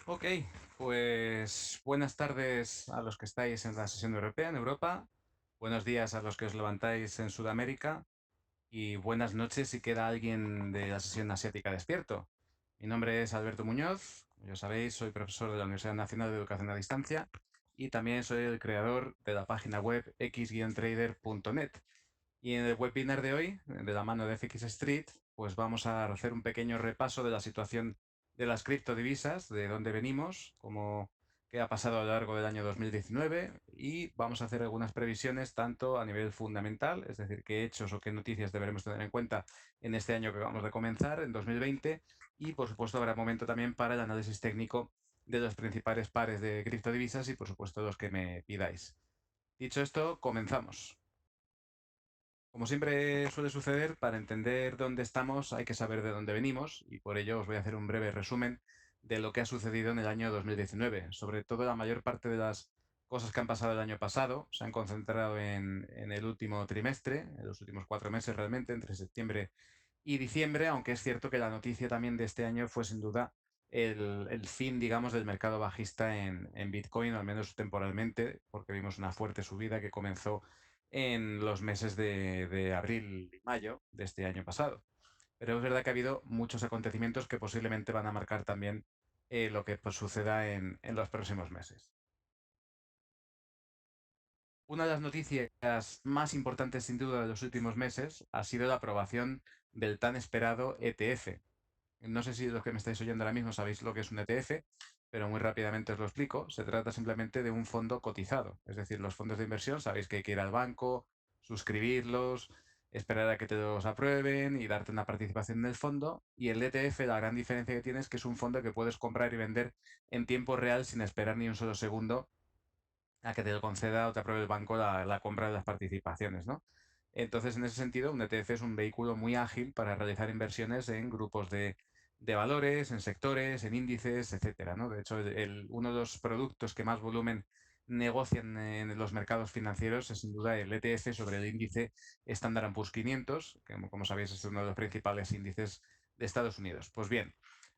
Ok, pues buenas tardes a los que estáis en la sesión europea en Europa, buenos días a los que os levantáis en Sudamérica y buenas noches si queda alguien de la sesión asiática despierto. Mi nombre es Alberto Muñoz, como ya sabéis, soy profesor de la Universidad Nacional de Educación a Distancia y también soy el creador de la página web x-trader.net. Y en el webinar de hoy, de la mano de FX Street, pues vamos a hacer un pequeño repaso de la situación de las criptodivisas, de dónde venimos, qué ha pasado a lo largo del año 2019 y vamos a hacer algunas previsiones tanto a nivel fundamental, es decir, qué hechos o qué noticias deberemos tener en cuenta en este año que vamos a comenzar, en 2020, y por supuesto habrá momento también para el análisis técnico de los principales pares de criptodivisas y por supuesto los que me pidáis. Dicho esto, comenzamos. Como siempre suele suceder, para entender dónde estamos hay que saber de dónde venimos y por ello os voy a hacer un breve resumen de lo que ha sucedido en el año 2019. Sobre todo la mayor parte de las cosas que han pasado el año pasado se han concentrado en el último trimestre, en los últimos 4 meses realmente, entre septiembre y diciembre, aunque es cierto que la noticia también de este año fue sin duda el fin, digamos, del mercado bajista en Bitcoin, al menos temporalmente, porque vimos una fuerte subida que comenzó en los meses de abril y mayo de este año pasado. Pero es verdad que ha habido muchos acontecimientos que posiblemente van a marcar también lo que pues, suceda en los próximos meses. Una de las noticias más importantes, sin duda, de los últimos meses ha sido la aprobación del tan esperado ETF. No sé si los que me estáis oyendo ahora mismo sabéis lo que es un ETF, pero muy rápidamente os lo explico. Se trata simplemente de un fondo cotizado. Es decir, los fondos de inversión sabéis que hay que ir al banco, suscribirlos, esperar a que te los aprueben y darte una participación en el fondo. Y el ETF, la gran diferencia que tiene es que es un fondo que puedes comprar y vender en tiempo real sin esperar ni un solo segundo a que te lo conceda o te apruebe el banco la compra de las participaciones, ¿no? Entonces, en ese sentido, un ETF es un vehículo muy ágil para realizar inversiones en grupos de valores, en sectores, en índices, etcétera, ¿no? De hecho, uno de los productos que más volumen negocian en los mercados financieros es sin duda el ETF sobre el índice Standard Poor's 500, que como sabéis es uno de los principales índices de Estados Unidos. Pues bien,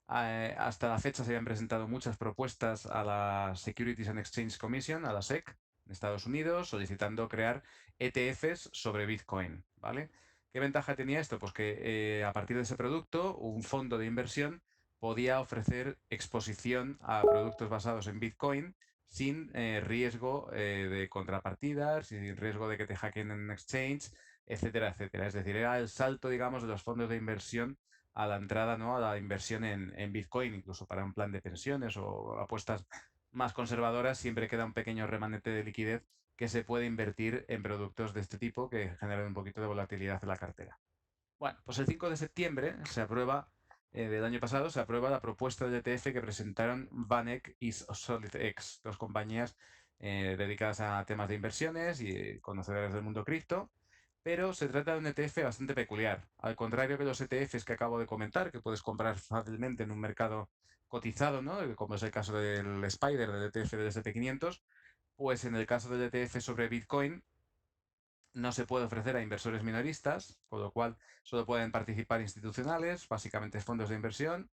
hasta la fecha se habían presentado muchas propuestas a la Securities and Exchange Commission, a la SEC, en Estados Unidos, solicitando crear ETFs sobre Bitcoin, ¿vale? ¿Qué ventaja tenía esto? Pues que a partir de ese producto, un fondo de inversión podía ofrecer exposición a productos basados en Bitcoin sin riesgo de contrapartidas, sin riesgo de que te hackeen en exchange, etcétera, etcétera. Es decir, era el salto, digamos, de los fondos de inversión a la entrada, ¿no? A la inversión en Bitcoin, incluso para un plan de pensiones o apuestas más conservadoras, siempre queda un pequeño remanente de liquidez que se puede invertir en productos de este tipo que generan un poquito de volatilidad en la cartera. Bueno, pues el 5 de septiembre se aprueba, del año pasado, se aprueba la propuesta del ETF que presentaron VanEck y SolidX, dos compañías dedicadas a temas de inversiones y conocedoras del mundo cripto, pero se trata de un ETF bastante peculiar. Al contrario que los ETFs que acabo de comentar, que puedes comprar fácilmente en un mercado cotizado, ¿no? Como es el caso del Spider, del ETF del SP500, pues en el caso del ETF sobre Bitcoin, no se puede ofrecer a inversores minoristas, con lo cual solo pueden participar institucionales, básicamente fondos de inversión,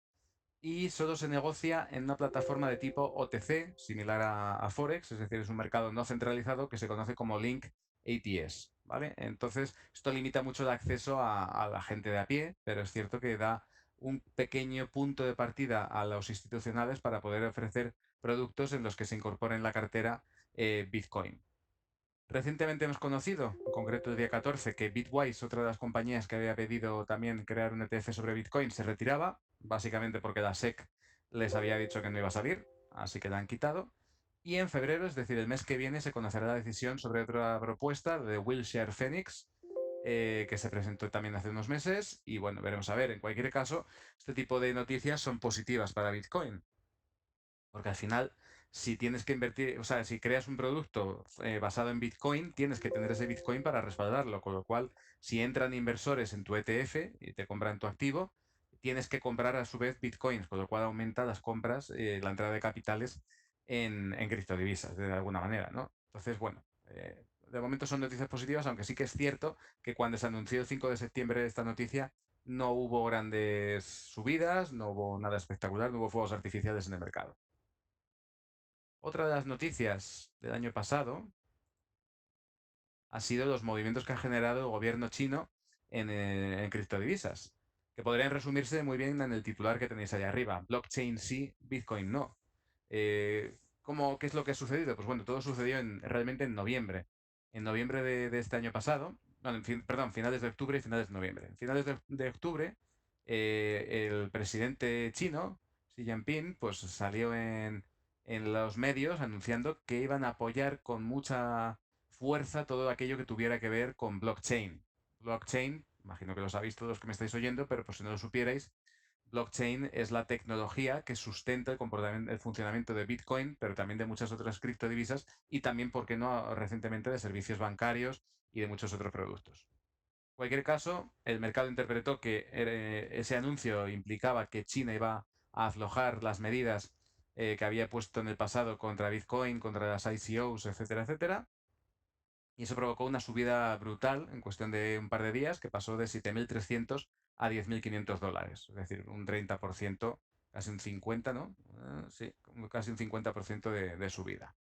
y solo se negocia en una plataforma de tipo OTC, similar a Forex, es decir, es un mercado no centralizado que se conoce como Link ATS, ¿vale? Entonces, esto limita mucho el acceso a la gente de a pie, pero es cierto que da un pequeño punto de partida a los institucionales para poder ofrecer productos en los que se incorpore en la cartera Bitcoin. Recientemente hemos conocido, en concreto el día 14, que Bitwise, otra de las compañías que había pedido también crear un ETF sobre Bitcoin, se retiraba, básicamente porque la SEC les había dicho que no iba a salir, así que la han quitado. Y en febrero, es decir, el mes que viene, se conocerá la decisión sobre otra propuesta de Wilshire Phoenix, que se presentó también hace unos meses. Y bueno, veremos a ver. En cualquier caso, este tipo de noticias son positivas para Bitcoin. Porque al final, si tienes que invertir, o sea, si creas un producto basado en Bitcoin, tienes que tener ese Bitcoin para respaldarlo. Con lo cual, si entran inversores en tu ETF y te compran tu activo, tienes que comprar a su vez Bitcoins, con lo cual aumenta las compras, la entrada de capitales en criptodivisas, de alguna manera, ¿no? Entonces, bueno, de momento son noticias positivas, aunque sí que es cierto que cuando se anunció el 5 de septiembre esta noticia, no hubo grandes subidas, no hubo nada espectacular, no hubo fuegos artificiales en el mercado. Otra de las noticias del año pasado ha sido los movimientos que ha generado el gobierno chino en criptodivisas, que podrían resumirse muy bien en el titular que tenéis ahí arriba. Blockchain sí, Bitcoin no. ¿Qué es lo que ha sucedido? Pues bueno, todo sucedió realmente en noviembre. En noviembre de este año pasado, bueno, perdón, finales de octubre y finales de noviembre. En finales de octubre, el presidente chino, Xi Jinping, pues salió en los medios anunciando que iban a apoyar con mucha fuerza todo aquello que tuviera que ver con blockchain. Blockchain, imagino que lo sabéis todos los que me estáis oyendo, pero por si no lo supierais, blockchain es la tecnología que sustenta el comportamiento, el funcionamiento de Bitcoin, pero también de muchas otras criptodivisas y también, ¿por qué no?, recientemente de servicios bancarios y de muchos otros productos. En cualquier caso, el mercado interpretó que ese anuncio implicaba que China iba a aflojar las medidas que había puesto en el pasado contra Bitcoin, contra las ICOs, etcétera, etcétera, y eso provocó una subida brutal en cuestión de un par de días, que pasó de 7.300 a 10.500 dólares, es decir, un 30%, casi un 50%, ¿no? Sí, casi un 50% de subida.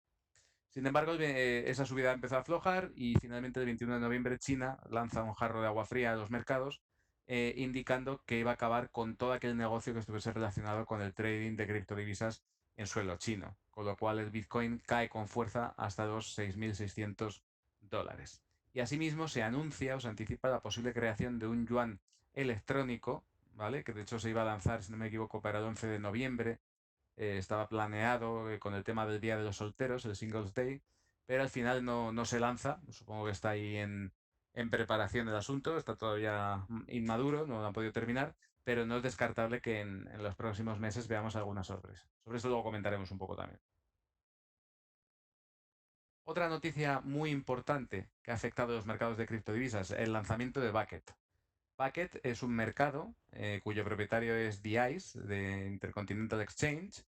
Sin embargo, esa subida empezó a aflojar y finalmente el 21 de noviembre China lanza un jarro de agua fría a los mercados, indicando que iba a acabar con todo aquel negocio que estuviese relacionado con el trading de criptodivisas en suelo chino, con lo cual el Bitcoin cae con fuerza hasta los 6.600 dólares. Y asimismo se anuncia o se anticipa la posible creación de un yuan electrónico, ¿vale? Que de hecho se iba a lanzar, si no me equivoco, para el 11 de noviembre. Estaba planeado con el tema del Día de los Solteros, el Singles Day, pero al final no se lanza. Supongo que está ahí en preparación el asunto, está todavía inmaduro, no lo han podido terminar, pero no es descartable que en los próximos meses veamos alguna sorpresa. Sobre eso luego comentaremos un poco también. Otra noticia muy importante que ha afectado a los mercados de criptodivisas, el lanzamiento de Bucket. Bucket es un mercado cuyo propietario es The Ice, de Intercontinental Exchange,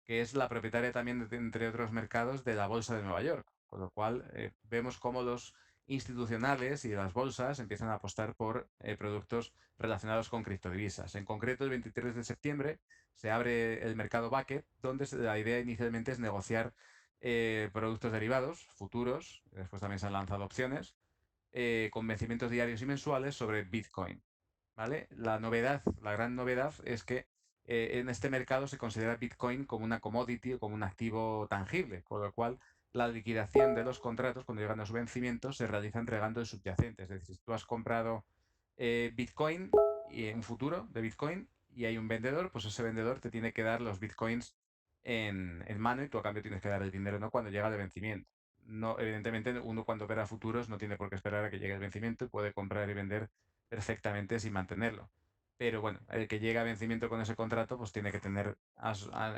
que es la propietaria también, entre otros mercados, de la Bolsa de Nueva York. Con lo cual, vemos cómo los institucionales y las bolsas empiezan a apostar por productos relacionados con criptodivisas. En concreto, el 23 de septiembre se abre el mercado Bucket, donde la idea inicialmente es negociar productos derivados, futuros, después también se han lanzado opciones, con vencimientos diarios y mensuales sobre Bitcoin. ¿Vale? La novedad, la gran novedad es que en este mercado se considera Bitcoin como una commodity o como un activo tangible, con lo cual la liquidación de los contratos cuando llegan a su vencimiento se realiza entregando el subyacente. Es decir, si tú has comprado Bitcoin y un futuro de Bitcoin y hay un vendedor, pues ese vendedor te tiene que dar los Bitcoins en mano y tú a cambio tienes que dar el dinero, ¿no?, cuando llega el vencimiento. No, evidentemente, uno cuando opera futuros no tiene por qué esperar a que llegue el vencimiento y puede comprar y vender perfectamente sin mantenerlo. Pero bueno, el que llega a vencimiento con ese contrato, pues tiene que tener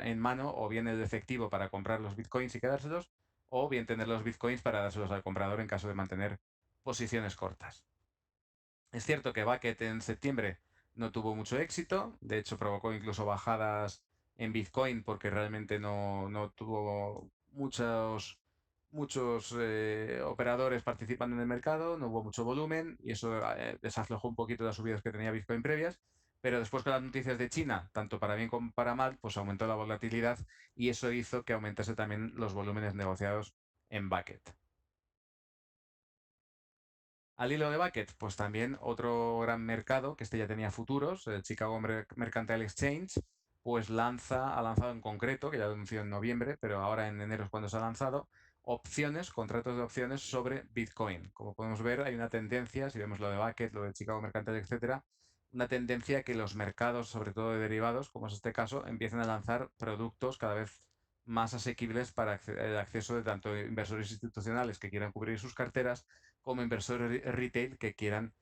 en mano o bien el efectivo para comprar los bitcoins y quedárselos, o bien tener los bitcoins para dárselos al comprador en caso de mantener posiciones cortas. Es cierto que Bucket en septiembre no tuvo mucho éxito, de hecho provocó incluso bajadas en Bitcoin porque realmente no tuvo muchos operadores participando en el mercado, no hubo mucho volumen y eso desaflojó un poquito las subidas que tenía Bitcoin previas, pero después con las noticias de China, tanto para bien como para mal, pues aumentó la volatilidad y eso hizo que aumentase también los volúmenes negociados en Bucket. Al hilo de Bucket, pues también otro gran mercado, que este ya tenía futuros, el Chicago Mercantile Exchange, pues ha lanzado en concreto, que ya lo anunció en noviembre, pero ahora en enero es cuando se ha lanzado, opciones, contratos de opciones sobre Bitcoin. Como podemos ver, hay una tendencia, si vemos lo de Bucket, lo de Chicago Mercantile, etcétera, una tendencia que los mercados, sobre todo de derivados, como es este caso, empiecen a lanzar productos cada vez más asequibles para el acceso de tanto inversores institucionales que quieran cubrir sus carteras, como inversores retail que quieran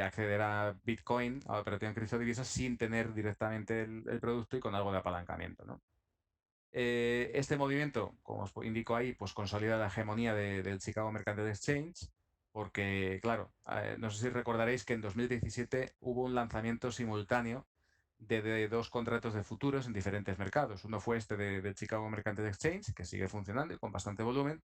acceder a Bitcoin, a la operación en criptodivisas, sin tener directamente el producto y con algo de apalancamiento, ¿no? Este movimiento, como os indico ahí, pues consolida la hegemonía del Chicago Mercantile Exchange, porque, claro, no sé si recordaréis que en 2017 hubo un lanzamiento simultáneo de dos contratos de futuros en diferentes mercados. Uno fue este del Chicago Mercantile Exchange, que sigue funcionando y con bastante volumen,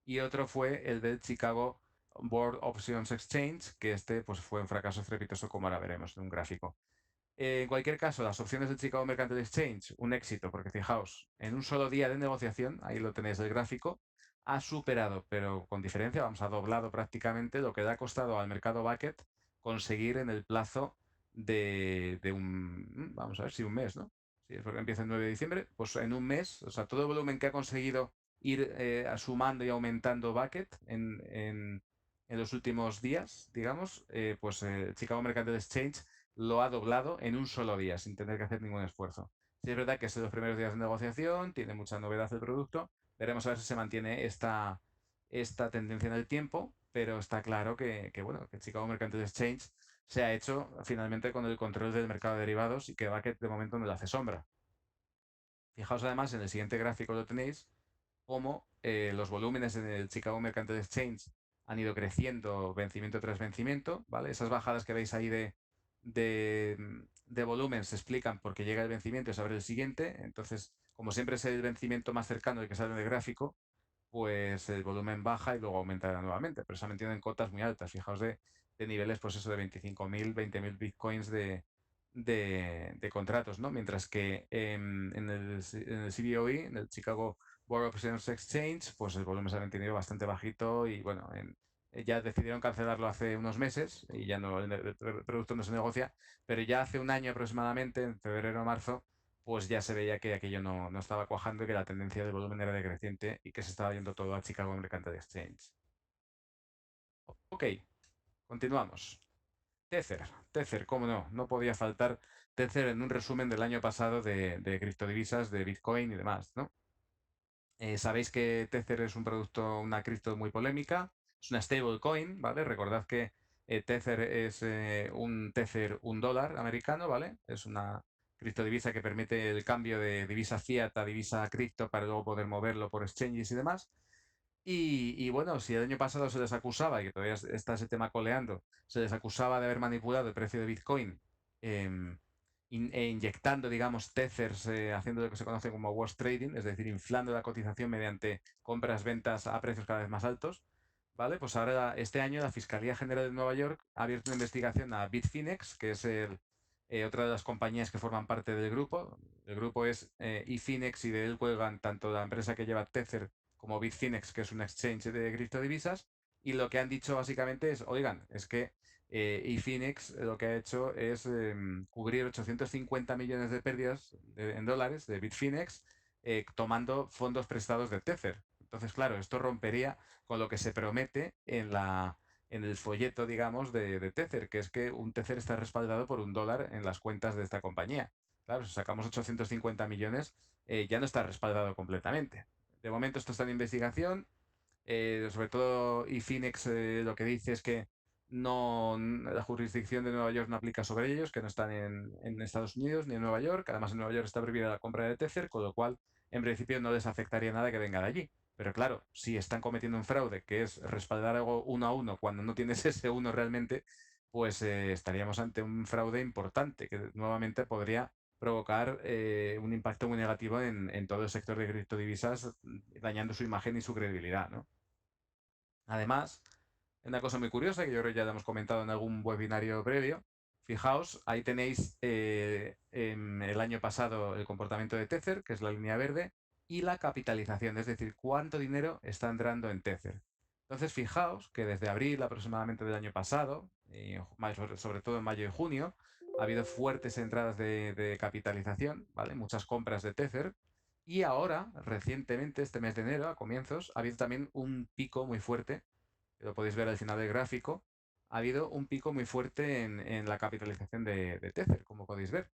y otro fue el del Chicago Board Options Exchange, que este pues, fue un fracaso estrepitoso, como ahora veremos en un gráfico. En cualquier caso, las opciones del Chicago Mercantile Exchange, un éxito, porque fijaos, en un solo día de negociación, ahí lo tenéis el gráfico, ha superado, pero con diferencia, vamos, ha doblado prácticamente lo que le ha costado al mercado Bucket conseguir en el plazo de un, vamos a ver si un mes, ¿no? Si es porque empieza el 9 de diciembre, pues en un mes, o sea, todo el volumen que ha conseguido ir sumando y aumentando Bucket en los últimos días, digamos, pues Chicago Mercantile Exchange lo ha doblado en un solo día, sin tener que hacer ningún esfuerzo. Sí, es verdad que es de los primeros días de negociación, tiene mucha novedad el producto. Veremos a ver si se mantiene esta tendencia en el tiempo, pero está claro bueno, que Chicago Mercantile Exchange se ha hecho finalmente con el control del mercado de derivados y que Bucket de momento no le hace sombra. Fijaos además en el siguiente gráfico lo tenéis, cómo los volúmenes en el Chicago Mercantile Exchange han ido creciendo vencimiento tras vencimiento, ¿vale? Esas bajadas que veis ahí de volumen se explican porque llega el vencimiento y se abre el siguiente. Entonces, como siempre es el vencimiento más cercano el que sale del gráfico, pues el volumen baja y luego aumentará nuevamente, pero se ha mantenido en cotas muy altas. Fijaos de niveles, pues eso, de 25.000, 20.000 bitcoins de contratos, ¿no? Mientras que en el CBOE, en el Chicago Board of Options Exchange, pues el volumen se ha mantenido bastante bajito y bueno, ya decidieron cancelarlo hace unos meses y ya no, el producto no se negocia, pero ya hace un año aproximadamente, en febrero o marzo, pues ya se veía que aquello no estaba cuajando y que la tendencia del volumen era decreciente y que se estaba yendo todo a Chicago Mercantile Exchange. Ok, continuamos. Tether, Tether, cómo no, no podía faltar Tether en un resumen del año pasado de criptodivisas, de Bitcoin y demás, ¿no? Sabéis que Tether es un producto, una cripto muy polémica, es una stablecoin, ¿vale? Recordad que Tether es un Tether, un dólar americano, ¿vale? Es una criptodivisa que permite el cambio de divisa fiat a divisa cripto para luego poder moverlo por exchanges y demás. Y bueno, si el año pasado se les acusaba, y que todavía está ese tema coleando, se les acusaba de haber manipulado el precio de Bitcoin em, inyectando, digamos, tethers, haciendo lo que se conoce como wash trading, es decir, inflando la cotización mediante compras-ventas a precios cada vez más altos, ¿vale? Pues ahora, este año, la Fiscalía General de Nueva York ha abierto una investigación a Bitfinex, que es otra de las compañías que forman parte del grupo. El grupo es eFinex y de él cuelgan tanto la empresa que lleva Tether como Bitfinex, que es un exchange de criptodivisas, y lo que han dicho básicamente es, oigan, es que eFinex lo que ha hecho es cubrir 850 millones de pérdidas en dólares de Bitfinex tomando fondos prestados de Tether. Entonces, claro, esto rompería con lo que se promete en el folleto, digamos, de Tether, que es que un Tether está respaldado por un dólar en las cuentas de esta compañía. Claro, si sacamos 850 millones, ya no está respaldado completamente. De momento esto está en investigación. Sobre todo, Efinex lo que dice es que la jurisdicción de Nueva York no aplica sobre ellos, que no están en Estados Unidos ni en Nueva York. Además, en Nueva York está prohibida la compra de Tether, con lo cual, en principio, no les afectaría nada que venga de allí. Pero claro, si están cometiendo un fraude, que es respaldar algo uno a uno cuando no tienes ese uno realmente, pues estaríamos ante un fraude importante que nuevamente podría provocar un impacto muy negativo en todo el sector de criptodivisas, dañando su imagen y su credibilidad, ¿no? Además, una cosa muy curiosa que yo creo que ya lo hemos comentado en algún webinario previo. Fijaos, ahí tenéis en el año pasado el comportamiento de Tether, que es la línea verde, y la capitalización, es decir, cuánto dinero está entrando en Tether. Entonces, fijaos que desde abril aproximadamente del año pasado, y sobre todo en mayo y junio, ha habido fuertes entradas de capitalización, ¿vale? Muchas compras de Tether. Y ahora, recientemente, este mes de enero, a comienzos, ha habido también un pico muy fuerte, lo podéis ver al final del gráfico, ha habido un pico muy fuerte en la capitalización de Tether, como podéis ver.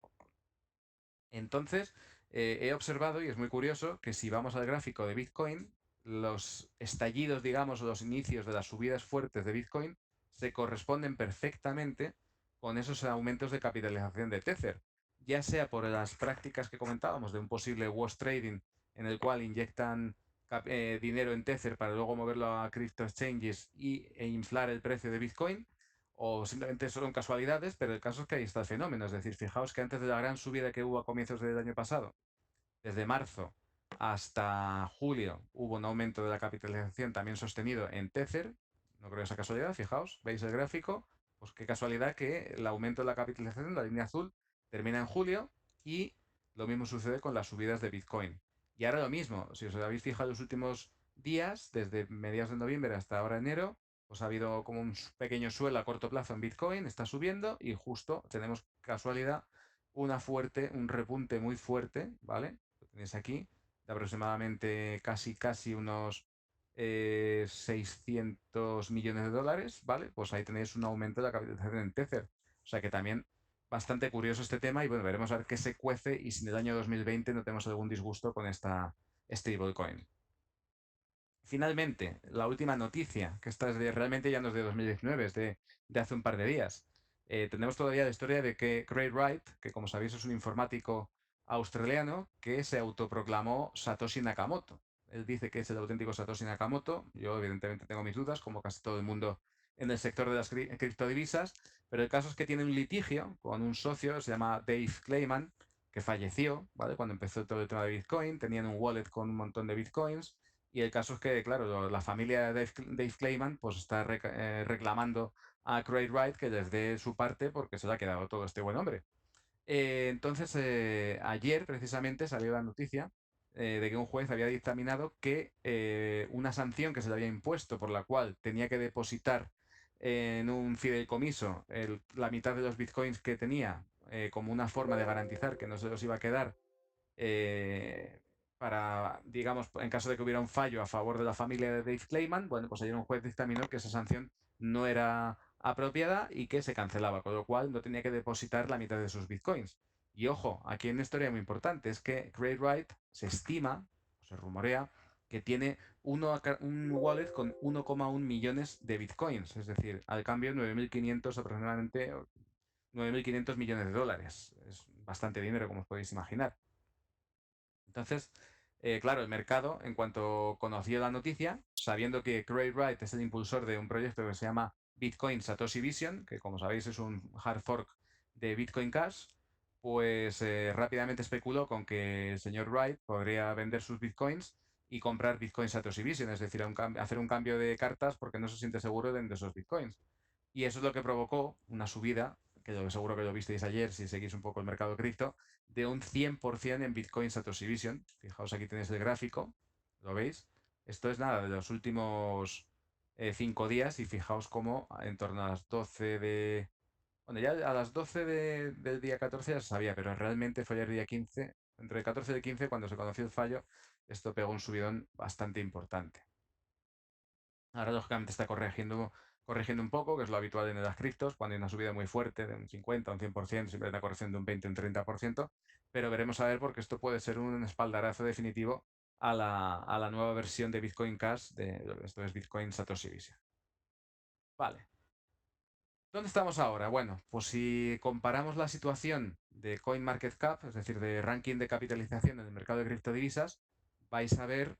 Entonces, he observado, y es muy curioso, que si vamos al gráfico de Bitcoin, los estallidos, digamos, o los inicios de las subidas fuertes de Bitcoin se corresponden perfectamente con esos aumentos de capitalización de Tether, ya sea por las prácticas que comentábamos de un posible wash trading en el cual inyectan dinero en Tether para luego moverlo a crypto exchanges e inflar el precio de Bitcoin, o simplemente son casualidades, pero el caso es que ahí está el fenómeno. Es decir, fijaos que antes de la gran subida que hubo a comienzos del año pasado, desde marzo hasta julio, hubo un aumento de la capitalización también sostenido en Tether. No creo esa casualidad, fijaos, veis el gráfico, pues qué casualidad que el aumento de la capitalización, la línea azul, termina en julio y lo mismo sucede con las subidas de Bitcoin. Y ahora lo mismo, si os habéis fijado los últimos días, desde mediados de noviembre hasta ahora enero, pues ha habido como un pequeño suelo a corto plazo en Bitcoin, está subiendo y justo tenemos casualidad un repunte muy fuerte, ¿vale? Lo tenéis aquí, de aproximadamente casi unos 600 millones de dólares, ¿vale? Pues ahí tenéis un aumento de la capitalización en Tether. O sea que también bastante curioso este tema y bueno, veremos a ver qué se cuece y si en el año 2020 no tenemos algún disgusto con esta stablecoin. Finalmente, la última noticia, que esta es realmente ya no es de 2019, es de hace un par de días. Tenemos todavía la historia de que Craig Wright, que como sabéis es un informático australiano, que se autoproclamó Satoshi Nakamoto. Él dice que es el auténtico Satoshi Nakamoto. Yo evidentemente tengo mis dudas, como casi todo el mundo en el sector de las criptodivisas, pero el caso es que tiene un litigio con un socio, se llama Dave Clayman, que falleció, ¿vale? Cuando empezó todo el tema de Bitcoin, tenían un wallet con un montón de Bitcoins y el caso es que, claro, la familia de Dave Clayman pues está reclamando a Craig Wright que les dé su parte porque se le ha quedado todo este buen hombre. Entonces, ayer precisamente salió la noticia de que un juez había dictaminado que una sanción que se le había impuesto por la cual tenía que depositar en un fideicomiso la mitad de los bitcoins que tenía como una forma de garantizar que no se los iba a quedar eh, para, digamos, en caso de que hubiera un fallo a favor de la familia de Dave Clayman, bueno, pues ayer un juez dictaminó que esa sanción no era apropiada y que se cancelaba, con lo cual no tenía que depositar la mitad de sus bitcoins. Y ojo, aquí hay una historia muy importante, es que Craig Wright se estima, o se rumorea, que tiene un wallet con 1,1 millones de bitcoins, es decir, al cambio 9.500 aproximadamente, 9.500 millones de dólares. Es bastante dinero, como os podéis imaginar. Entonces, claro, el mercado, en cuanto conoció la noticia, sabiendo que Craig Wright es el impulsor de un proyecto que se llama Bitcoin Satoshi Vision, que como sabéis es un hard fork de Bitcoin Cash, pues rápidamente especuló con que el señor Wright podría vender sus Bitcoins y comprar Bitcoin Satoshi Vision, es decir, hacer un cambio de cartas porque no se siente seguro de vender esos Bitcoins. Y eso es lo que provocó una subida, que seguro que lo visteis ayer si seguís un poco el mercado cripto, de un 100% en Bitcoin Satoshi Vision. Fijaos, aquí tenéis el gráfico, ¿lo veis? Esto es nada, de los últimos 5 días y fijaos cómo en torno a las 12 de... Bueno, ya a las 12 del día 14 ya se sabía, pero realmente fue ayer día 15, entre el 14 y el 15, cuando se conoció el fallo, esto pegó un subidón bastante importante. Ahora, lógicamente, está corrigiendo un poco, que es lo habitual en las criptos, cuando hay una subida muy fuerte de un 50, un 100%, siempre hay una corrección de un 20, un 30%, pero veremos a ver porque esto puede ser un espaldarazo definitivo a la nueva versión de Bitcoin Cash, esto es Bitcoin Satoshi Vision. Vale. ¿Dónde estamos ahora? Bueno, pues si comparamos la situación de CoinMarketCap, es decir, de ranking de capitalización en el mercado de criptodivisas, vais a ver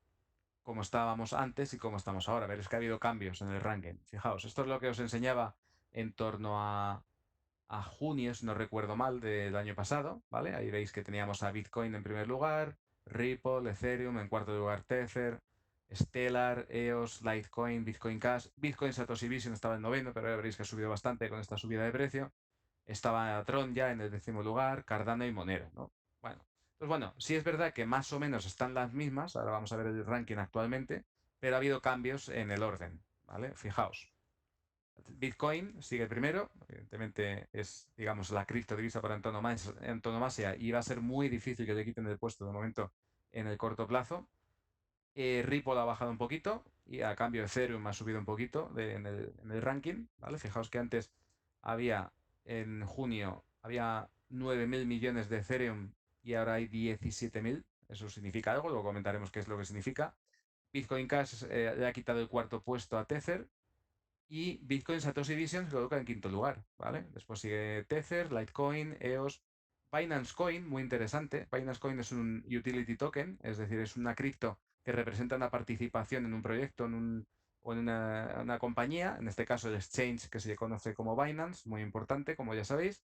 cómo estábamos antes y cómo estamos ahora. Veréis que ha habido cambios en el ranking. Fijaos, esto es lo que os enseñaba en torno a junio, si no recuerdo mal, del año pasado, ¿vale? Ahí veis que teníamos a Bitcoin en primer lugar, Ripple, Ethereum, en cuarto lugar Tether, Stellar, EOS, Litecoin, Bitcoin Cash, Bitcoin Satoshi Vision estaba en noveno, pero ya veréis que ha subido bastante con esta subida de precio. Estaba Tron ya en el décimo lugar, Cardano y Monero, ¿no? Bueno, pues bueno, sí es verdad que más o menos están las mismas, ahora vamos a ver el ranking actualmente, pero ha habido cambios en el orden, ¿vale? Fijaos. Bitcoin sigue primero, evidentemente es, digamos, la criptodivisa por antonomasia y va a ser muy difícil que le quiten el puesto de momento en el corto plazo. Ripple ha bajado un poquito y a cambio Ethereum ha subido un poquito en el ranking, ¿vale? Fijaos que antes había, en junio, había 9.000 millones de Ethereum y ahora hay 17.000. Eso significa algo, luego comentaremos qué es lo que significa. Bitcoin Cash le ha quitado el cuarto puesto a Tether y Bitcoin Satoshi Vision se coloca en quinto lugar, ¿vale? Después sigue Tether, Litecoin, EOS, Binance Coin, muy interesante. Binance Coin es un utility token, es decir, es una cripto que representa una participación en un proyecto o en una compañía, en este caso el exchange que se conoce como Binance, muy importante, como ya sabéis.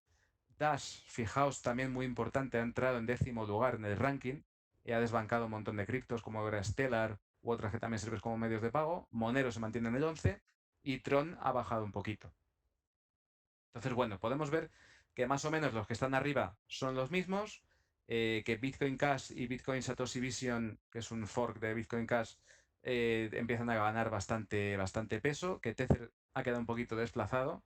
Dash, fijaos, también muy importante, ha entrado en décimo lugar en el ranking y ha desbancado un montón de criptos como ahora Stellar u otras que también sirven como medios de pago. Monero se mantiene en el 11 y Tron ha bajado un poquito. Entonces, bueno, podemos ver que más o menos los que están arriba son los mismos, que Bitcoin Cash y Bitcoin Satoshi Vision, que es un fork de Bitcoin Cash, empiezan a ganar bastante peso, que Tether ha quedado un poquito desplazado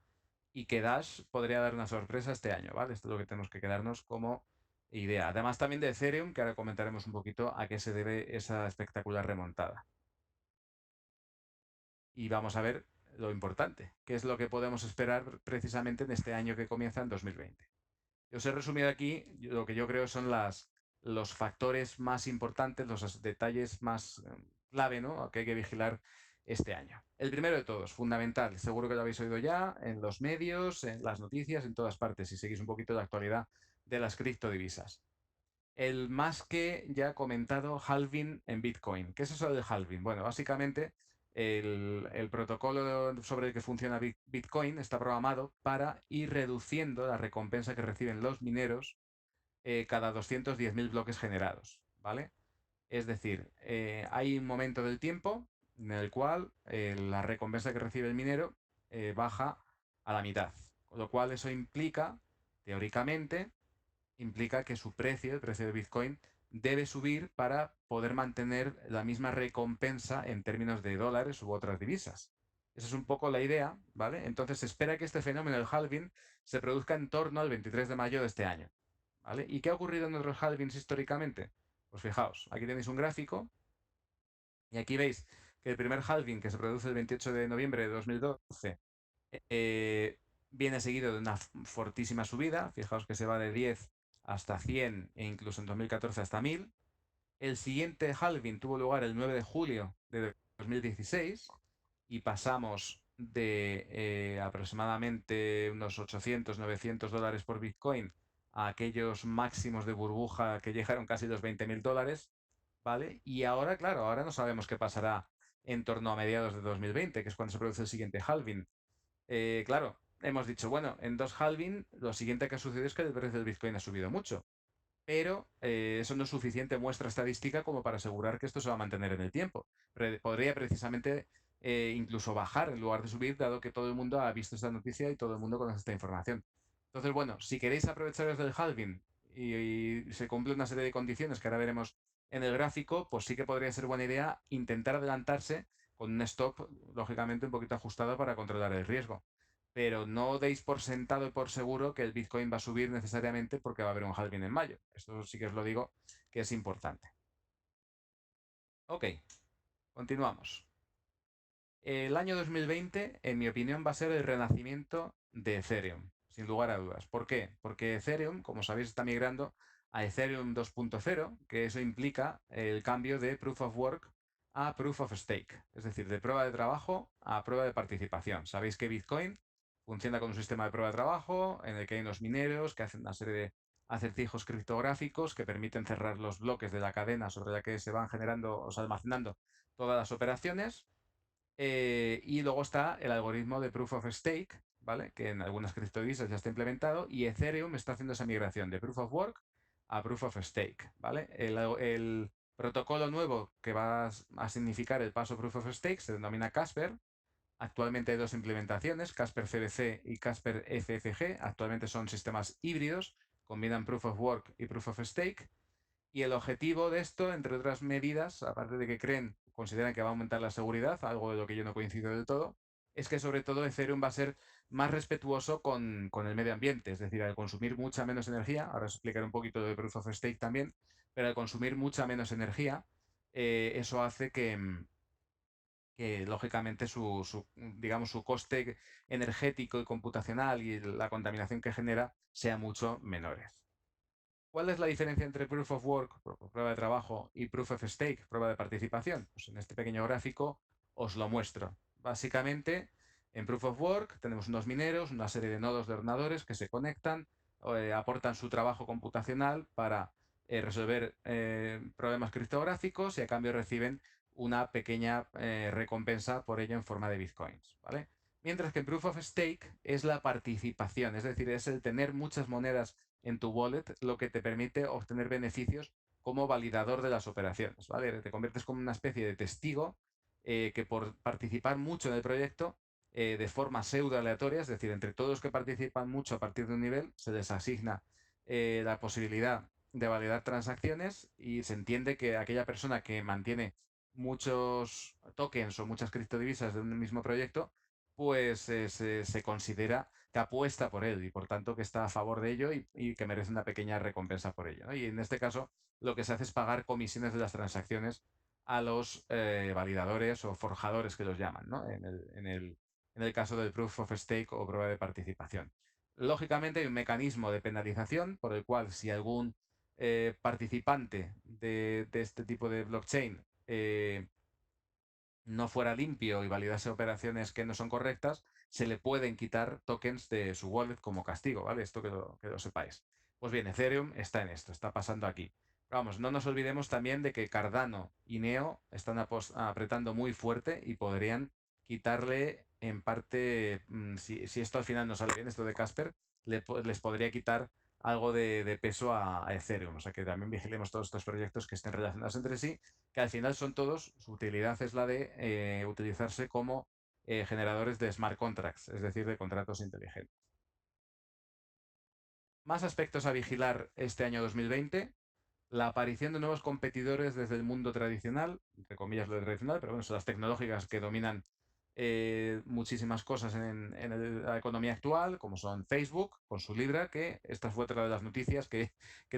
y que Dash podría dar una sorpresa este año, ¿vale? Esto es lo que tenemos que quedarnos como idea. Además también de Ethereum, que ahora comentaremos un poquito a qué se debe esa espectacular remontada. Y vamos a ver lo importante, qué es lo que podemos esperar precisamente en este año que comienza en 2020. Yo os he resumido aquí lo que yo creo son los factores más importantes, los detalles más clave, ¿no?, que hay que vigilar este año. El primero de todos, fundamental, seguro que lo habéis oído ya en los medios, en las noticias, en todas partes, si seguís un poquito la actualidad de las criptodivisas. El más que ya comentado halving en Bitcoin. ¿Qué es eso del halving? Bueno, básicamente el protocolo sobre el que funciona Bitcoin está programado para ir reduciendo la recompensa que reciben los mineros cada 210.000 bloques generados, ¿vale? Es decir, hay un momento del tiempo en el cual la recompensa que recibe el minero baja a la mitad, con lo cual eso implica que su precio, el precio de Bitcoin, debe subir para poder mantener la misma recompensa en términos de dólares u otras divisas. Esa es un poco la idea, ¿vale? Entonces se espera que este fenómeno, el halving, se produzca en torno al 23 de mayo de este año, ¿vale? ¿Y qué ha ocurrido en otros halvings históricamente? Pues fijaos, aquí tenéis un gráfico y aquí veis que el primer halving, que se produce el 28 de noviembre de 2012, eh, viene seguido de una fortísima subida. Fijaos que se va de 10 hasta 100 e incluso en 2014 hasta 1000. El siguiente halving tuvo lugar el 9 de julio de 2016 y pasamos de aproximadamente unos 800, 900 dólares por Bitcoin a aquellos máximos de burbuja que llegaron casi los 20.000 dólares, ¿vale? Y ahora, claro, ahora no sabemos qué pasará en torno a mediados de 2020, que es cuando se produce el siguiente halving. Claro, hemos dicho, bueno, en dos halving lo siguiente que ha sucedido es que el precio del Bitcoin ha subido mucho, pero eso no es suficiente muestra estadística como para asegurar que esto se va a mantener en el tiempo. Podría precisamente incluso bajar en lugar de subir, dado que todo el mundo ha visto esta noticia y todo el mundo conoce esta información. Entonces, bueno, si queréis aprovecharos del halving y se cumple una serie de condiciones que ahora veremos en el gráfico, pues sí que podría ser buena idea intentar adelantarse con un stop, lógicamente, un poquito ajustado para controlar el riesgo. Pero no deis por sentado y por seguro que el Bitcoin va a subir necesariamente porque va a haber un halving en mayo. Esto sí que os lo digo que es importante. Ok, continuamos. El año 2020, en mi opinión, va a ser el renacimiento de Ethereum, sin lugar a dudas. ¿Por qué? Porque Ethereum, como sabéis, está migrando a Ethereum 2.0, que eso implica el cambio de Proof of Work a Proof of Stake, es decir, de prueba de trabajo a prueba de participación. Sabéis que Bitcoin funciona con un sistema de prueba de trabajo en el que hay unos mineros que hacen una serie de acertijos criptográficos que permiten cerrar los bloques de la cadena sobre la que se van generando o sea, almacenando todas las operaciones. Y luego está el algoritmo de Proof of Stake, ¿vale? Que en algunas criptodivisas ya está implementado y Ethereum está haciendo esa migración de Proof of Work a Proof of Stake, ¿vale? El protocolo nuevo que va a significar el paso Proof of Stake se denomina Casper. Actualmente hay dos implementaciones, Casper CBC y Casper FFG. Actualmente son sistemas híbridos, combinan Proof of Work y Proof of Stake. Y el objetivo de esto, entre otras medidas, aparte de que consideran que va a aumentar la seguridad, algo de lo que yo no coincido del todo, es que sobre todo Ethereum va a ser más respetuoso con el medio ambiente, es decir, al consumir mucha menos energía, ahora os explicaré un poquito de Proof of Stake también, pero al consumir mucha menos energía, eso hace que lógicamente digamos, su coste energético y computacional y la contaminación que genera sea mucho menores. ¿Cuál es la diferencia entre Proof of Work, prueba de trabajo, y Proof of Stake, prueba de participación? Pues en este pequeño gráfico os lo muestro. Básicamente, en Proof of Work tenemos unos mineros, una serie de nodos de ordenadores que se conectan, aportan su trabajo computacional para resolver problemas criptográficos y a cambio reciben una pequeña recompensa por ello en forma de bitcoins, ¿vale? Mientras que en Proof of Stake es la participación, es decir, es el tener muchas monedas en tu wallet, lo que te permite obtener beneficios como validador de las operaciones, ¿vale? Te conviertes como una especie de testigo que por participar mucho en el proyecto de forma pseudo aleatoria, es decir, entre todos los que participan mucho a partir de un nivel, se les asigna la posibilidad de validar transacciones y se entiende que aquella persona que mantiene muchos tokens o muchas criptodivisas de un mismo proyecto, pues se considera que apuesta por él y por tanto que está a favor de ello y que merece una pequeña recompensa por ello, ¿no? Y en este caso lo que se hace es pagar comisiones de las transacciones a los validadores o forjadores que los llaman, ¿no? En el caso del proof of stake o prueba de participación. Lógicamente hay un mecanismo de penalización por el cual si algún participante de este tipo de blockchain no fuera limpio y validase operaciones que no son correctas, se le pueden quitar tokens de su wallet como castigo, ¿vale? Esto que lo sepáis. Pues bien, Ethereum está en esto, está pasando aquí. Vamos, no nos olvidemos también de que Cardano y Neo están apretando muy fuerte y podrían quitarle en parte, si esto al final no sale bien, esto de Casper, les podría quitar algo de peso a Ethereum. O sea que también vigilemos todos estos proyectos que estén relacionados entre sí, que al final son todos, su utilidad es la de utilizarse como generadores de smart contracts, es decir, de contratos inteligentes. Más aspectos a vigilar este año 2020. La aparición de nuevos competidores desde el mundo tradicional, entre comillas lo de tradicional, pero bueno, son las tecnológicas que dominan muchísimas cosas en la economía actual, como son Facebook, con su Libra, que esta fue otra de las noticias que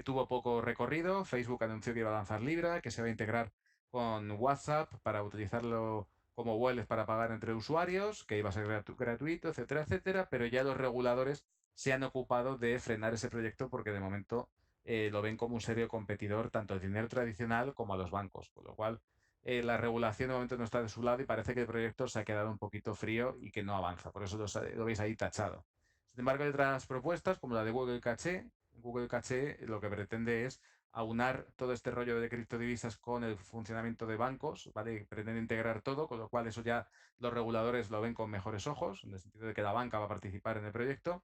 tuvo poco recorrido. Facebook anunció que iba a lanzar Libra, que se va a integrar con WhatsApp para utilizarlo como wallet para pagar entre usuarios, que iba a ser gratuito, etcétera, etcétera, pero ya los reguladores se han ocupado de frenar ese proyecto porque de momento lo ven como un serio competidor tanto al dinero tradicional como a los bancos, con lo cual la regulación de momento no está de su lado y parece que el proyecto se ha quedado un poquito frío y que no avanza, por eso lo veis ahí tachado. Sin embargo, hay otras propuestas como la de Google Caché. Google Caché lo que pretende es aunar todo este rollo de criptodivisas con el funcionamiento de bancos, ¿vale? Pretende integrar todo, con lo cual eso ya los reguladores lo ven con mejores ojos, en el sentido de que la banca va a participar en el proyecto.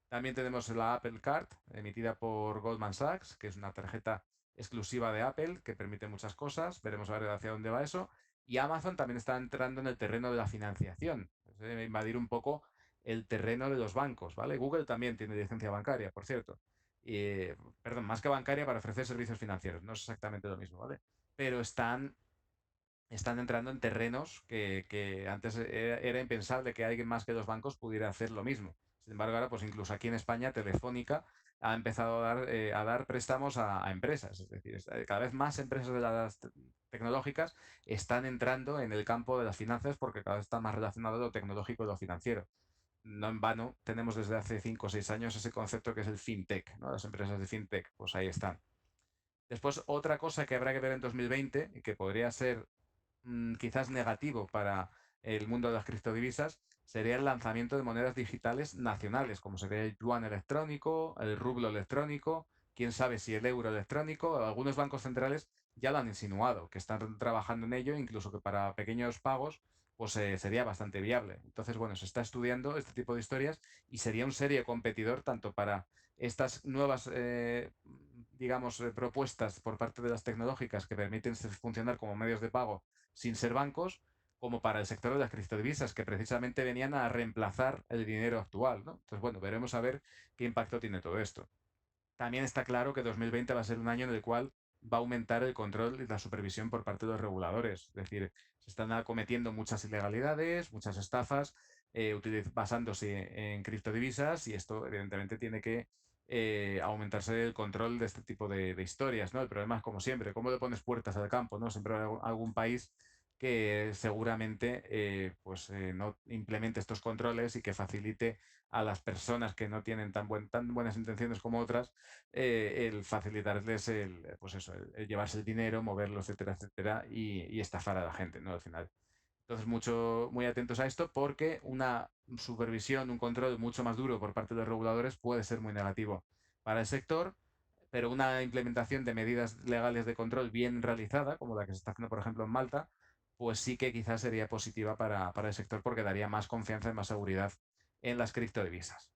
También tenemos la Apple Card, emitida por Goldman Sachs, que es una tarjeta exclusiva de Apple que permite muchas cosas. Veremos a ver hacia dónde va eso. Y Amazon también está entrando en el terreno de la financiación. Debe invadir un poco el terreno de los bancos, ¿vale? Google también tiene licencia bancaria, por cierto. Perdón, más que bancaria para ofrecer servicios financieros. No es exactamente lo mismo, ¿vale? Pero están entrando en terrenos que antes era impensable que alguien más que los bancos pudiera hacer lo mismo. Sin embargo, ahora, pues incluso aquí en España, Telefónica ha empezado a dar préstamos a empresas. Es decir, cada vez más empresas de las tecnológicas están entrando en el campo de las finanzas porque cada vez está más relacionado lo tecnológico y lo financiero. No en vano, tenemos desde hace 5 o 6 años ese concepto que es el fintech, ¿no? Las empresas de fintech, pues ahí están. Después, otra cosa que habrá que ver en 2020 y que podría ser quizás negativo para el mundo de las criptodivisas sería el lanzamiento de monedas digitales nacionales, como sería el yuan electrónico, el rublo electrónico, quién sabe si el euro electrónico. Algunos bancos centrales ya lo han insinuado, que están trabajando en ello, incluso que para pequeños pagos pues sería bastante viable. Entonces, bueno, se está estudiando este tipo de historias y sería un serio competidor tanto para estas nuevas, digamos, propuestas por parte de las tecnológicas que permiten funcionar como medios de pago sin ser bancos, como para el sector de las criptodivisas, que precisamente venían a reemplazar el dinero actual, ¿no? Entonces, bueno, veremos a ver qué impacto tiene todo esto. También está claro que 2020 va a ser un año en el cual va a aumentar el control y la supervisión por parte de los reguladores. Es decir, se están acometiendo muchas ilegalidades, muchas estafas, basándose en criptodivisas y esto evidentemente tiene que aumentarse el control de este tipo de historias, ¿no? El problema es como siempre, ¿cómo le pones puertas al campo, ¿no? Siempre hay algún país que seguramente no implemente estos controles y que facilite a las personas que no tienen tan buenas intenciones como otras el facilitarles el llevarse el dinero, moverlo, etcétera, etcétera, y estafar a la gente, ¿no? Al final. Entonces, muy atentos a esto porque una supervisión, un control mucho más duro por parte de los reguladores puede ser muy negativo para el sector, pero una implementación de medidas legales de control bien realizada, como la que se está haciendo, por ejemplo, en Malta, pues sí que quizás sería positiva para el sector porque daría más confianza y más seguridad en las criptodivisas.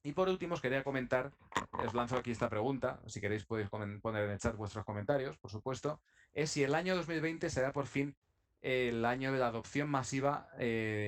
Y por último, os quería comentar, os lanzo aquí esta pregunta, si queréis podéis poner en el chat vuestros comentarios, por supuesto, es si el año 2020 será por fin el año de la adopción masiva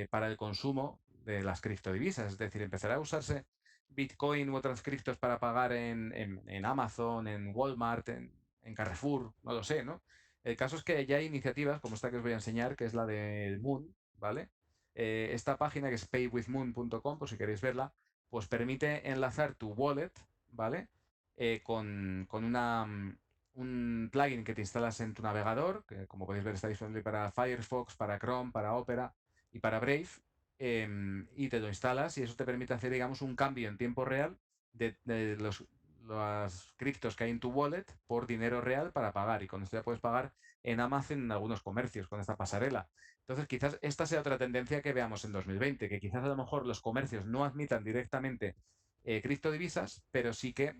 para el consumo de las criptodivisas. Es decir, empezará a usarse Bitcoin u otras criptos para pagar en Amazon, en Walmart, en Carrefour, no lo sé, ¿no? El caso es que ya hay iniciativas como esta que os voy a enseñar, que es la del Moon, ¿vale? Esta página que es paywithmoon.com, por si queréis verla, pues permite enlazar tu wallet, ¿vale? Con un plugin que te instalas en tu navegador, que como podéis ver está disponible para Firefox, para Chrome, para Opera y para Brave, y te lo instalas y eso te permite hacer, digamos, un cambio en tiempo real de los criptos que hay en tu wallet por dinero real para pagar. Y con esto ya puedes pagar en Amazon en algunos comercios con esta pasarela. Entonces, quizás esta sea otra tendencia que veamos en 2020, que quizás a lo mejor los comercios no admitan directamente criptodivisas, pero sí que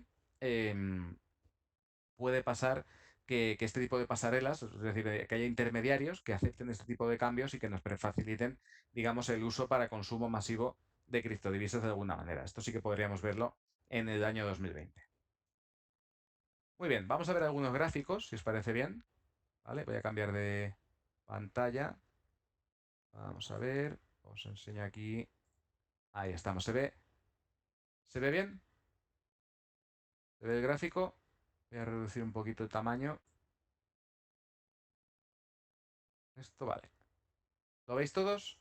puede pasar que este tipo de pasarelas, es decir, que haya intermediarios que acepten este tipo de cambios y que nos faciliten, digamos, el uso para consumo masivo de criptodivisas de alguna manera. Esto sí que podríamos verlo en el año 2020. Muy bien, vamos a ver algunos gráficos, si os parece bien. ¿Vale? Voy a cambiar de pantalla. Vamos a ver, os enseño aquí. Ahí estamos, ¿se ve bien? ¿Se ve el gráfico? Voy a reducir un poquito el tamaño. Esto vale. ¿Lo veis todos?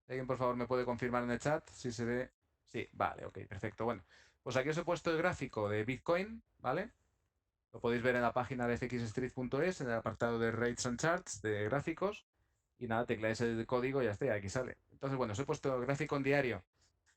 ¿Alguien, por favor, me puede confirmar en el chat si se ve? Sí, vale, ok, perfecto. Bueno, pues aquí os he puesto el gráfico de Bitcoin, ¿vale? Lo podéis ver en la página de fxstreet.es, en el apartado de Rates and Charts, de gráficos. Y nada, tecleáis el código y ya está, y aquí sale. Entonces, bueno, os he puesto el gráfico en diario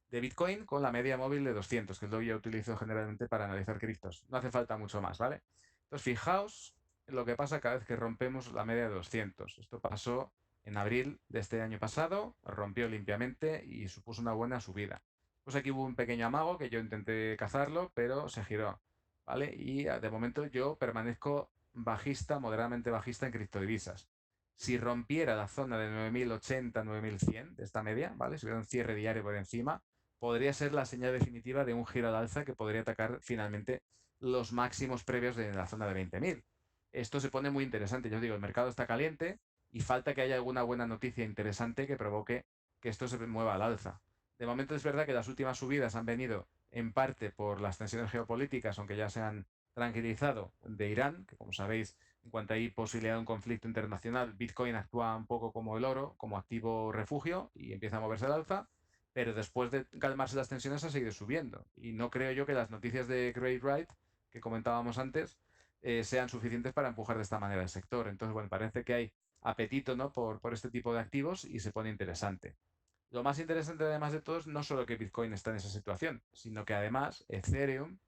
de Bitcoin con la media móvil de 200, que es lo que yo utilizo generalmente para analizar criptos. No hace falta mucho más, ¿vale? Entonces, fijaos en lo que pasa cada vez que rompemos la media de 200. Esto pasó en abril de este año pasado, rompió limpiamente y supuso una buena subida. Pues aquí hubo un pequeño amago que yo intenté cazarlo, pero se giró, ¿vale? Y de momento yo permanezco bajista, moderadamente bajista en criptodivisas. Si rompiera la zona de 9080, 9100 de esta media, ¿vale? Si hubiera un cierre diario por encima, podría ser la señal definitiva de un giro al alza que podría atacar finalmente los máximos previos de la zona de 20.000. Esto se pone muy interesante. Yo os digo, el mercado está caliente y falta que haya alguna buena noticia interesante que provoque que esto se mueva al alza. De momento es verdad que las últimas subidas han venido en parte por las tensiones geopolíticas, aunque ya se han tranquilizado, de Irán, que como sabéis, en cuanto hay posibilidad de un conflicto internacional, Bitcoin actúa un poco como el oro, como activo refugio y empieza a moverse al alza, pero después de calmarse las tensiones ha seguido subiendo. Y no creo yo que las noticias de Great Wright, que comentábamos antes, sean suficientes para empujar de esta manera el sector. Entonces, bueno, parece que hay apetito, ¿no? por este tipo de activos y se pone interesante. Lo más interesante, además de todo, es no solo que Bitcoin está en esa situación, sino que además Ethereum,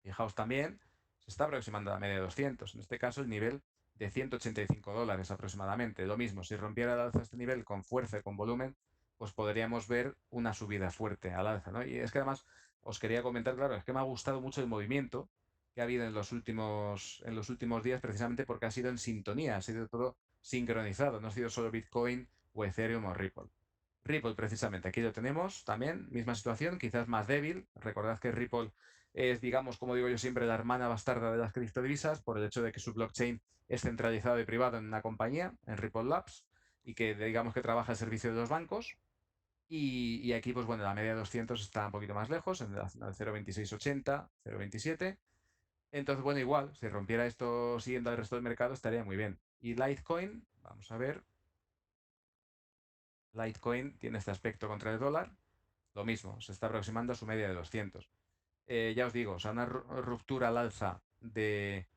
fijaos también, se está aproximando a la media de 200. En este caso, el nivel de $185 aproximadamente. Lo mismo, si rompiera al alza este nivel con fuerza y con volumen, pues podríamos ver una subida fuerte al alza, ¿no? Y es que además os quería comentar, claro, es que me ha gustado mucho el movimiento que ha habido en los últimos días, precisamente porque ha sido en sintonía, ha sido todo sincronizado, no ha sido solo Bitcoin o Ethereum o Ripple. Ripple, precisamente, aquí lo tenemos también, misma situación, quizás más débil. Recordad que Ripple es, digamos, como digo yo siempre, la hermana bastarda de las criptodivisas por el hecho de que su blockchain es centralizado y privado en una compañía, en Ripple Labs, y que digamos que trabaja al servicio de los bancos. Y aquí, pues bueno, la media de 200 está un poquito más lejos, en la zona del 0,2680, 0,27. Entonces, bueno, igual, si rompiera esto siguiendo al resto del mercado, estaría muy bien. Y Litecoin, vamos a ver, Litecoin tiene este aspecto contra el dólar. Lo mismo, se está aproximando a su media de 200. Ya os digo, o sea, una ruptura al alza de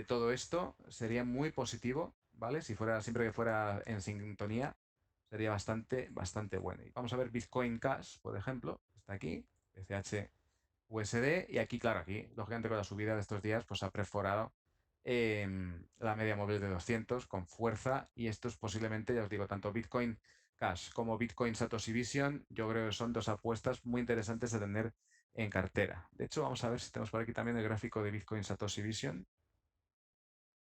todo esto sería muy positivo, ¿vale? Si fuera, siempre que fuera en sintonía, sería bastante, bastante bueno. Y vamos a ver Bitcoin Cash, por ejemplo, está aquí, BCH USD, y aquí, claro, aquí, lógicamente con la subida de estos días, pues ha perforado la media móvil de 200 con fuerza, y esto es posiblemente, ya os digo, tanto Bitcoin Cash como Bitcoin Satoshi Vision, yo creo que son dos apuestas muy interesantes de tener en cartera. De hecho, vamos a ver si tenemos por aquí también el gráfico de Bitcoin Satoshi Vision.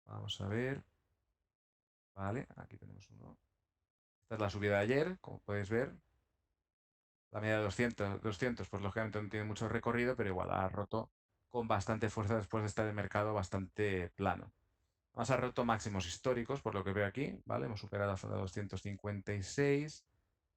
Vamos a ver. Vale, aquí tenemos uno. Esta es la subida de ayer, como podéis ver. La media de 200 pues lógicamente no tiene mucho recorrido, pero igual ha roto con bastante fuerza después de estar el mercado bastante plano. Además ha roto máximos históricos, por lo que veo aquí, ¿vale? Hemos superado la zona 256.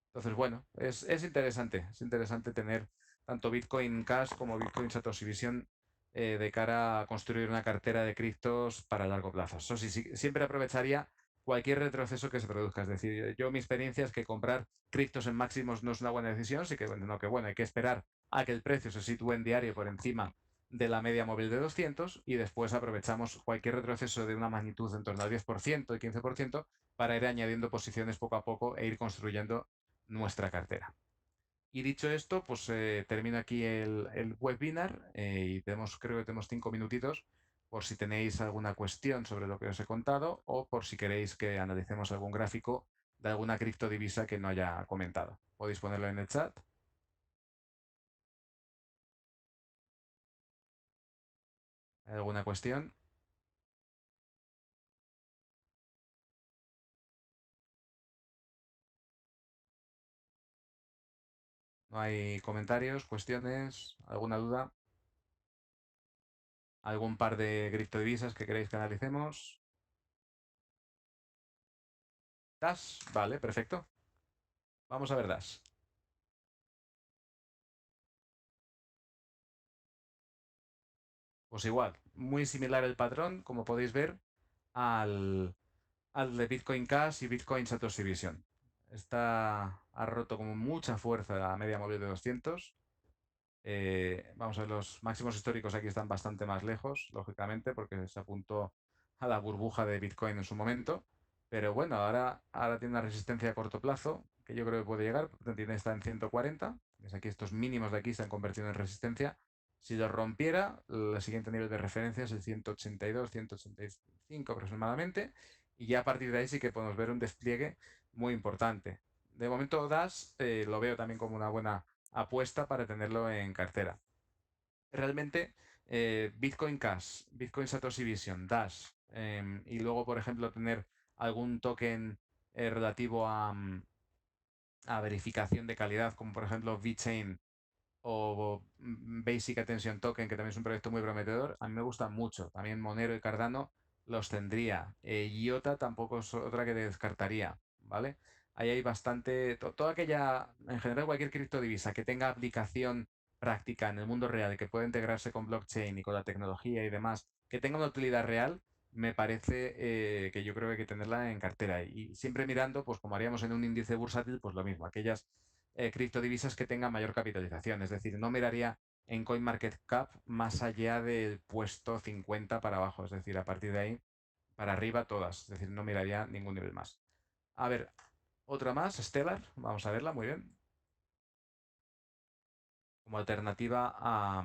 Entonces, bueno, es interesante tener tanto Bitcoin Cash como Bitcoin Satoshi Vision de cara a construir una cartera de criptos para largo plazo. Eso sí, siempre aprovecharía cualquier retroceso que se produzca. Es decir, yo mi experiencia es que comprar criptos en máximos no es una buena decisión, sí que, bueno, no, que bueno, hay que esperar a que el precio se sitúe en diario por encima de la media móvil de 200 y después aprovechamos cualquier retroceso de una magnitud en torno al 10% y 15% para ir añadiendo posiciones poco a poco e ir construyendo nuestra cartera. Y dicho esto, pues termino aquí el webinar y creo que tenemos 5 minutitos por si tenéis alguna cuestión sobre lo que os he contado o por si queréis que analicemos algún gráfico de alguna criptodivisa que no haya comentado. Podéis ponerlo en el chat. ¿Alguna cuestión? ¿No hay comentarios, cuestiones, alguna duda? ¿Algún par de criptodivisas que queréis que analicemos? Dash, vale, perfecto. Vamos a ver Dash. Pues igual, muy similar el patrón, como podéis ver, al, al de Bitcoin Cash y Bitcoin Satoshi Vision. Ha roto como mucha fuerza la media móvil de 200. Vamos a ver, los máximos históricos aquí están bastante más lejos, lógicamente, porque se apuntó a la burbuja de Bitcoin en su momento. Pero bueno, ahora tiene una resistencia a corto plazo, que yo creo que puede llegar, tiene está en 140. Desde aquí estos mínimos de aquí se han convertido en resistencia. Si lo rompiera, el siguiente nivel de referencia es el 182, 185 aproximadamente. Y ya a partir de ahí sí que podemos ver un despliegue muy importante. De momento Dash lo veo también como una buena apuesta para tenerlo en cartera. Realmente, Bitcoin Cash, Bitcoin Satoshi Vision, Dash, y luego, por ejemplo, tener algún token relativo a verificación de calidad, como por ejemplo VeChain o Basic Attention Token, que también es un proyecto muy prometedor, a mí me gustan mucho. También Monero y Cardano los tendría. IOTA tampoco es otra que descartaría, ¿vale? Ahí hay bastante, toda aquella, en general cualquier criptodivisa que tenga aplicación práctica en el mundo real y que pueda integrarse con blockchain y con la tecnología y demás, que tenga una utilidad real, me parece que yo creo que hay que tenerla en cartera. Y siempre mirando, pues como haríamos en un índice bursátil, pues lo mismo, aquellas criptodivisas que tengan mayor capitalización. Es decir, no miraría en CoinMarketCap más allá del puesto 50 para abajo. Es decir, a partir de ahí para arriba todas. Es decir, no miraría ningún nivel más. A ver, otra más, Stellar. Vamos a verla, muy bien. Como alternativa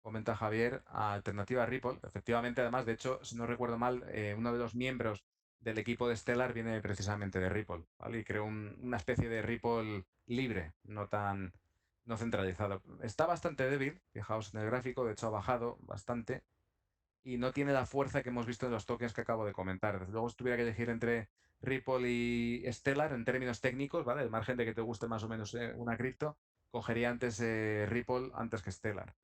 comenta Javier, a alternativa a Ripple. Efectivamente, además, de hecho, si no recuerdo mal, uno de los miembros del equipo de Stellar viene precisamente de Ripple, ¿vale? Y creó una especie de Ripple libre, no centralizado. Está bastante débil, fijaos en el gráfico, de hecho ha bajado bastante y no tiene la fuerza que hemos visto en los tokens que acabo de comentar. Desde luego, si tuviera que elegir entre Ripple y Stellar en términos técnicos, ¿vale? El margen de que te guste más o menos una cripto, cogería antes Ripple antes que Stellar.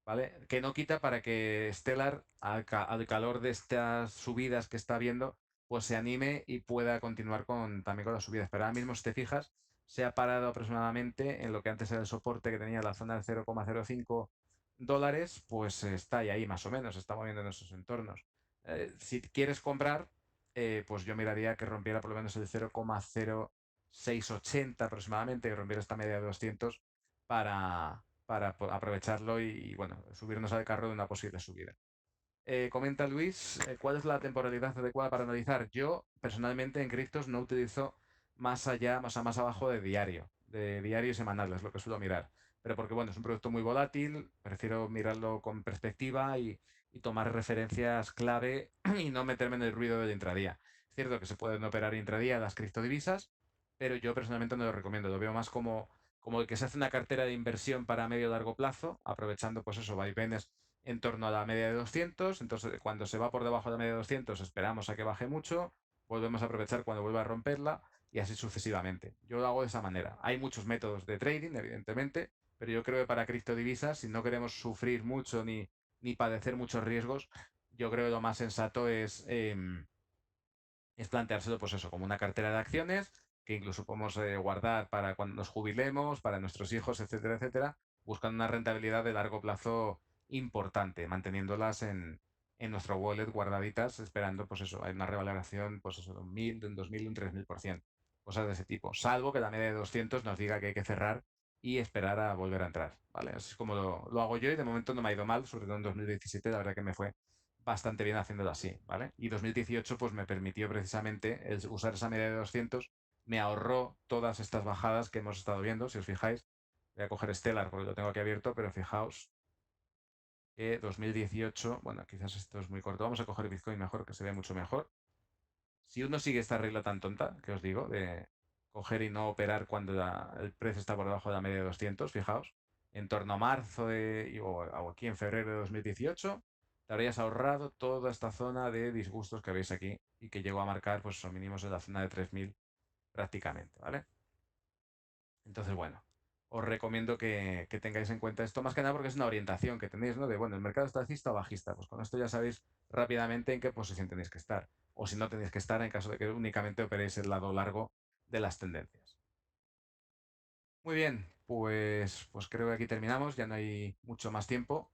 ¿Vale? Que no quita para que Stellar, al calor de estas subidas que está viendo, pues se anime y pueda continuar también con las subidas. Pero ahora mismo, si te fijas, se ha parado aproximadamente en lo que antes era el soporte que tenía la zona del 0,05 dólares, pues está ahí más o menos, se está moviendo en esos entornos. Si quieres comprar, pues yo miraría que rompiera por lo menos el 0,0680 aproximadamente, que rompiera esta media de 200 para aprovecharlo y, bueno, subirnos al carro de una posible subida. Comenta Luis, ¿cuál es la temporalidad adecuada para analizar? Yo, personalmente, en criptos no utilizo más allá, más abajo de diario y semanal, es lo que suelo mirar. Pero porque, bueno, es un producto muy volátil, prefiero mirarlo con perspectiva y tomar referencias clave y no meterme en el ruido del intradía. Es cierto que se pueden operar intradía las criptodivisas, pero yo personalmente no lo recomiendo. Lo veo más como el que se hace una cartera de inversión para medio largo plazo, aprovechando, pues eso, vaivenes en torno a la media de 200. Entonces, cuando se va por debajo de la media de 200, esperamos a que baje mucho, volvemos a aprovechar cuando vuelva a romperla y así sucesivamente. Yo lo hago de esa manera. Hay muchos métodos de trading, evidentemente, pero yo creo que para criptodivisas, si no queremos sufrir mucho ni padecer muchos riesgos, yo creo que lo más sensato es planteárselo, pues eso, como una cartera de acciones que incluso podemos guardar para cuando nos jubilemos, para nuestros hijos, etcétera, etcétera, buscando una rentabilidad de largo plazo importante, manteniéndolas en nuestro wallet guardaditas, esperando, pues eso, hay una revaloración, pues eso, de un 1000, de un 2000, de un 3000%, cosas de ese tipo, salvo que la media de 200 nos diga que hay que cerrar y esperar a volver a entrar, ¿vale? Así es como lo hago yo y de momento no me ha ido mal, sobre todo en 2017, la verdad que me fue bastante bien haciéndolo así, ¿vale? Y 2018 pues me permitió precisamente usar esa media de 200, me ahorró todas estas bajadas que hemos estado viendo, si os fijáis. Voy a coger Stellar porque lo tengo aquí abierto, pero fijaos que 2018, bueno, quizás esto es muy corto, vamos a coger Bitcoin mejor, que se ve mucho mejor. Si uno sigue esta regla tan tonta que os digo, de coger y no operar cuando el precio está por debajo de la media de 200, fijaos, en torno a marzo o aquí en febrero de 2018, te habrías ahorrado toda esta zona de disgustos que veis aquí y que llegó a marcar, pues son mínimos en la zona de 3000 prácticamente, ¿vale? Entonces, bueno, os recomiendo que tengáis en cuenta esto, más que nada porque es una orientación que tenéis, ¿no? De, bueno, el mercado está alcista o bajista. Pues con esto ya sabéis rápidamente en qué posición tenéis que estar. O si no tenéis que estar en caso de que únicamente operéis el lado largo de las tendencias. Muy bien, pues creo que aquí terminamos, ya no hay mucho más tiempo.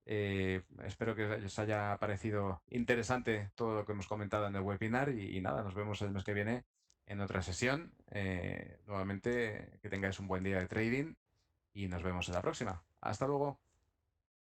Espero que os haya parecido interesante todo lo que hemos comentado en el webinar y nada, nos vemos el mes que viene en otra sesión. Nuevamente, que tengáis un buen día de trading y nos vemos en la próxima. Hasta luego.